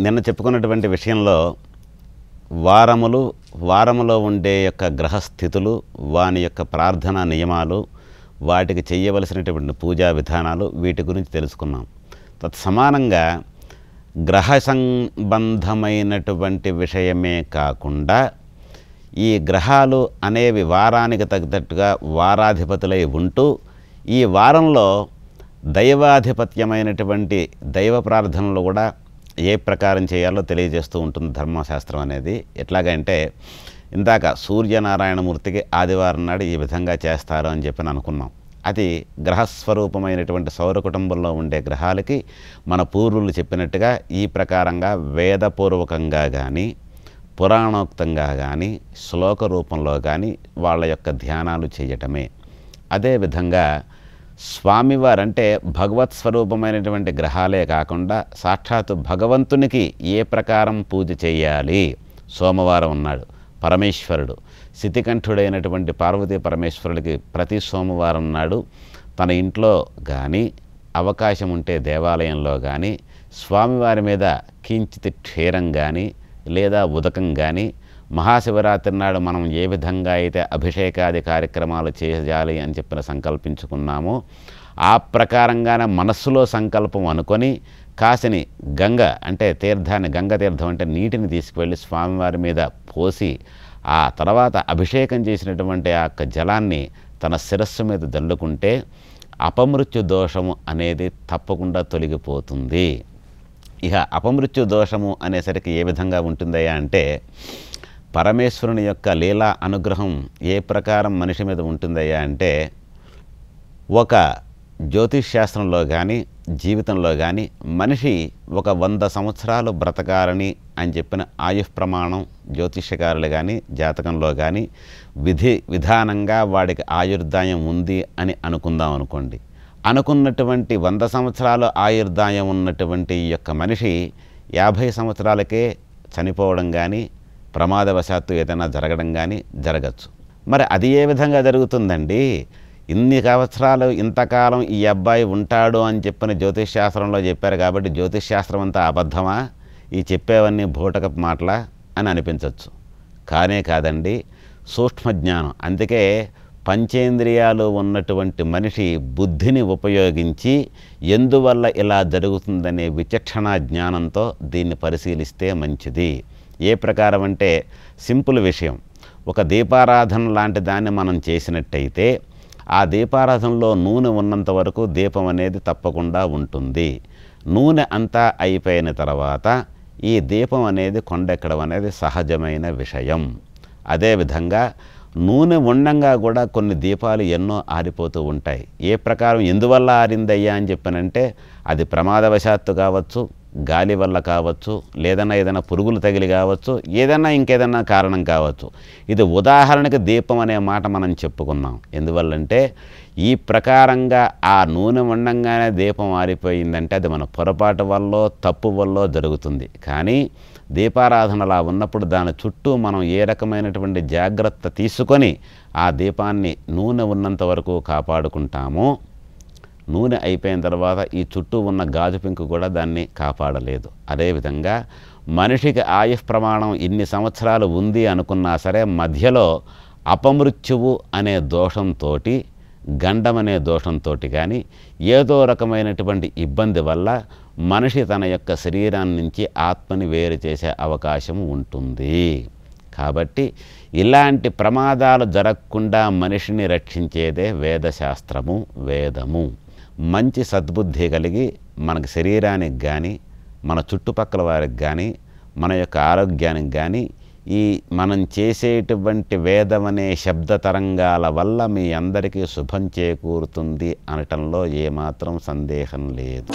నిన్న చెప్పుకున్నటువంటి విషయంలో వారములో ఉండే యొక్క గ్రహస్థితులు, వాని యొక్క ప్రార్థనా నియమాలు, వాటికి చేయవలసినటువంటి పూజా విధానాలు, వీటి గురించి తెలుసుకున్నాం. తత్సమానంగా గ్రహ సంబంధమైనటువంటి విషయమే కాకుండా ఈ గ్రహాలు అనేవి వారానికి తగ్గట్టుగా వారాధిపతులై ఉంటూ ఈ వారంలో దైవాధిపత్యమైనటువంటి దైవ ప్రార్థనలు కూడా ఏ ప్రకారం చేయాలో తెలియజేస్తూ ఉంటుంది ధర్మశాస్త్రం అనేది. ఎట్లాగంటే ఇందాక సూర్యనారాయణమూర్తికి ఆదివారం నాడు ఈ విధంగా చేస్తారు అని చెప్పి అనుకున్నాం. అది గ్రహస్వరూపమైనటువంటి సౌర కుటుంబంలో ఉండే గ్రహాలకి మన పూర్వులు చెప్పినట్టుగా ఈ ప్రకారంగా వేదపూర్వకంగా కానీ పురాణోక్తంగా కానీ శ్లోక రూపంలో కానీ వాళ్ళ యొక్క ధ్యానాలు చేయటమే. అదేవిధంగా స్వామివారంటే భగవత్ స్వరూపమైనటువంటి గ్రహాలే కాకుండా సాక్షాత్తు భగవంతునికి ఏ ప్రకారం పూజ చేయాలి. సోమవారం ఉన్నాడు పరమేశ్వరుడు, శితికంఠుడైనటువంటి పార్వతీ పరమేశ్వరుడికి ప్రతి సోమవారం నాడు తన ఇంట్లో కానీ అవకాశం ఉంటే దేవాలయంలో కానీ స్వామివారి మీద కించిత్ క్షీరం కానీ లేదా ఉదకం కానీ, మహాశివరాత్రి నాడు మనం ఏ విధంగా అయితే అభిషేకాది కార్యక్రమాలు చేయాలి అని చెప్పిన సంకల్పించుకున్నామో ఆ ప్రకారంగానే మనస్సులో సంకల్పం అనుకొని కాసిని గంగ అంటే తీర్థాన్ని, గంగ తీర్థం అంటే నీటిని తీసుకువెళ్ళి స్వామివారి మీద పోసి ఆ తర్వాత అభిషేకం చేసినటువంటి ఆ జలాన్ని తన శిరస్సు మీద దల్లుకుంటే అపమృత్యు దోషము అనేది తప్పకుండా తొలగిపోతుంది. ఇక అపమృత్యు దోషము అనేసరికి ఏ విధంగా ఉంటుందయ్యా అంటే పరమేశ్వరుని యొక్క లీలా అనుగ్రహం ఏ ప్రకారం మనిషి మీద ఉంటుందయ్యా అంటే ఒక జ్యోతిష్ శాస్త్రంలో కానీ జీవితంలో కానీ మనిషి ఒక 100 సంవత్సరాలు బ్రతకాలని అని చెప్పిన ఆయుష్ ప్రమాణం జ్యోతిష్యకారులు కానీ జాతకంలో కానీ విధానంగా వాడికి ఆయుర్దాయం ఉంది అని అనుకుందాం అనుకోండి. అనుకున్నటువంటి 100 సంవత్సరాలు ఆయుర్దాయం ఉన్నటువంటి ఈ యొక్క మనిషి 50 సంవత్సరాలకే చనిపోవడం కానీ ప్రమాదవశాత్తు ఏదైనా జరగడం కానీ జరగచ్చు. మరి అది ఏ విధంగా జరుగుతుందండి? ఇన్ని సంవత్సరాలు ఇంతకాలం ఈ అబ్బాయి ఉంటాడు అని చెప్పిన జ్యోతిష్ శాస్త్రంలో చెప్పారు కాబట్టి జ్యోతిష్ శాస్త్రం అంతా అబద్ధమా, ఈ చెప్పేవన్నీ బూటకపు మాటలా అని అనిపించవచ్చు. కానే కాదండి, సూక్ష్మజ్ఞానం. అందుకే పంచేంద్రియాలు ఉన్నటువంటి మనిషి బుద్ధిని ఉపయోగించి ఎందువల్ల ఇలా జరుగుతుందనే విచక్షణ జ్ఞానంతో దీన్ని పరిశీలిస్తే మంచిది. ఏ ప్రకారం అంటే సింపుల్ విషయం, ఒక దీపారాధన లాంటి దాన్ని మనం చేసినట్టయితే ఆ దీపారాధనలో నూనె ఉన్నంత వరకు దీపం అనేది తప్పకుండా ఉంటుంది. నూనె అంతా అయిపోయిన తర్వాత ఈ దీపం అనేది కొండెక్కడం అనేది సహజమైన విషయం. అదేవిధంగా నూనె ఉండంగా కూడా కొన్ని దీపాలు ఎన్నో ఆరిపోతూ ఉంటాయి. ఏ ప్రకారం ఎందువల్ల ఆరిందయ్యా అని చెప్పానంటే అది ప్రమాదవశాత్తు కావచ్చు, గాలి వల్ల కావచ్చు, ఏదైనా పురుగులు తగిలి కావచ్చు, ఏదైనా ఇంకేదన్నా కారణం కావచ్చు. ఇది ఉదాహరణకి దీపం అనే మాట మనం చెప్పుకున్నాం. ఎందువల్లంటే ఈ ప్రకారంగా ఆ నూనె ఉండంగానే దీపం ఆరిపోయిందంటే అది మన పొరపాటు వల్ల తప్పు వల్ల జరుగుతుంది. కానీ దీపారాధన అలా ఉన్నప్పుడు దాని చుట్టూ మనం ఏ రకమైనటువంటి జాగ్రత్త తీసుకొని ఆ దీపాన్ని నూనె ఉన్నంత వరకు కాపాడుకుంటామో నూనె అయిపోయిన తర్వాత ఈ చుట్టూ ఉన్న గాజు పెంకు కూడా దాన్ని కాపాడలేదు. అదేవిధంగా మనిషికి ఆయుష్ ప్రమాణం ఇన్ని సంవత్సరాలు ఉంది అనుకున్నా సరే మధ్యలో అపమృత్యువు అనే దోషంతో, గండం అనే దోషంతో కానీ ఏదో రకమైనటువంటి ఇబ్బంది వల్ల మనిషి తన యొక్క శరీరాన్ని నుంచి ఆత్మని వేరు చేసే అవకాశం ఉంటుంది. కాబట్టి ఇలాంటి ప్రమాదాలు జరగకుండా మనిషిని రక్షించేదే వేదశాస్త్రము, వేదము. మంచి సద్బుద్ధి కలిగి మనకు శరీరానికి కానీ మన చుట్టుపక్కల వారికి కానీ మన యొక్క ఆరోగ్యానికి కానీ ఈ మనం చేసేటువంటి వేదం అనే శబ్ద తరంగాల వల్ల మీ అందరికీ శుభం చేకూరుతుంది అనటంలో ఏమాత్రం సందేహం లేదు.